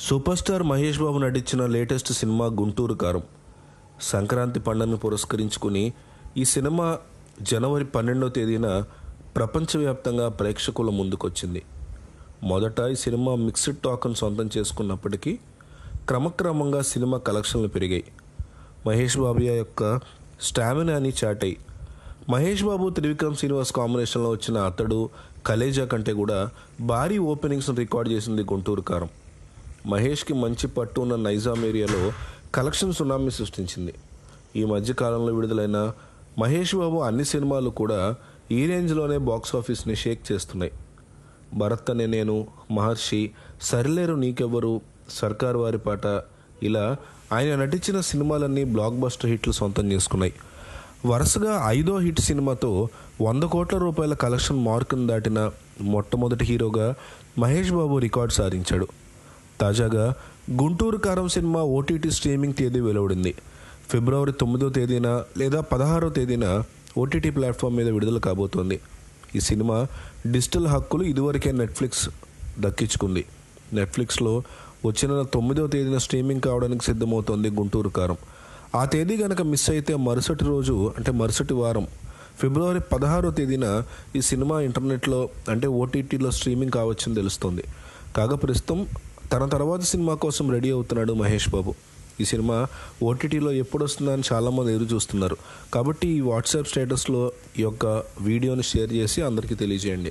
Super star Mahesh Babu నటించిన latest cinema Guntur కారం. సంక్రాంతి పండుగను పురస్కరించుకుని ఈ సినిమా జనవరి 12వ తేదీన ప్రపంచవ్యాప్తంగా ప్రేక్షకుల ముందుకొచ్చింది. మొదట ఈ సినిమా మిక్స్డ్ టాక్ను సొంతం చేసుకున్నప్పటికీ క్రమక్రమంగా సినిమా కలెక్షన్లు పెరిగాయి. మహేష్ బాబు యొక్క స్టామినాని చాటాయి. మహేష్ బాబు త్రివిక్రమ్ శ్రీనివాస్ కాంబినేషన్లో వచ్చిన అతడు, కలేజా కంటే కూడా భారీ ఓపెనింగ్స్ను రికార్డ్ చేసింది గుంటూరు కారం. మహేష్కి మంచి పట్టు ఉన్న నైజాం ఏరియాలో కలెక్షన్ సునామీ సృష్టించింది. ఈ మధ్యకాలంలో విడుదలైన మహేష్ బాబు అన్ని సినిమాలు కూడా ఈ రేంజ్లోనే బాక్సాఫీస్ని షేక్ చేస్తున్నాయి. భరత్ అనే నేను, మహర్షి, సరిలేరు నీకెవ్వరు, సర్కార్ వారి పాట, ఇలా ఆయన నటించిన సినిమాలన్నీ బ్లాక్ బస్టర్ హిట్లు సొంతం చేసుకున్నాయి. వరుసగా 5వ హిట్ సినిమాతో 100 కోట్ల రూపాయల కలెక్షన్ మార్కును దాటిన మొట్టమొదటి హీరోగా మహేష్ బాబు రికార్డు సాధించాడు. తాజాగా గుంటూరు కారం సినిమా ఓటీటీ స్ట్రీమింగ్ తేదీ వెలువడింది. ఫిబ్రవరి 9వ తేదీన లేదా 16వ తేదీన ఓటీటీ ప్లాట్ఫామ్ మీద విడుదల కాబోతోంది. ఈ సినిమా డిజిటల్ హక్కులు ఇదివరకే నెట్ఫ్లిక్స్ దక్కించుకుంది. నెట్ఫ్లిక్స్లో వచ్చే నెల 9వ తేదీన స్ట్రీమింగ్ కావడానికి సిద్ధమవుతోంది గుంటూరు కారం. ఆ తేదీ కనుక మిస్ అయితే మరుసటి రోజు అంటే మరుసటి వారం ఫిబ్రవరి 16వ తేదీన ఈ సినిమా ఇంటర్నెట్లో అంటే ఓటీటీలో స్ట్రీమింగ్ కావచ్చని తెలుస్తుంది. కాగా ప్రస్తుతం తన తర్వాత సినిమా కోసం రెడీ అవుతున్నాడు మహేష్ బాబు. ఈ సినిమా ఓటీటీలో ఎప్పుడు వస్తుందని చాలామంది ఎదురు చూస్తున్నారు. కాబట్టి ఈ వాట్సాప్ స్టేటస్లో ఈ యొక్క వీడియోని షేర్ చేసి అందరికీ తెలియజేయండి.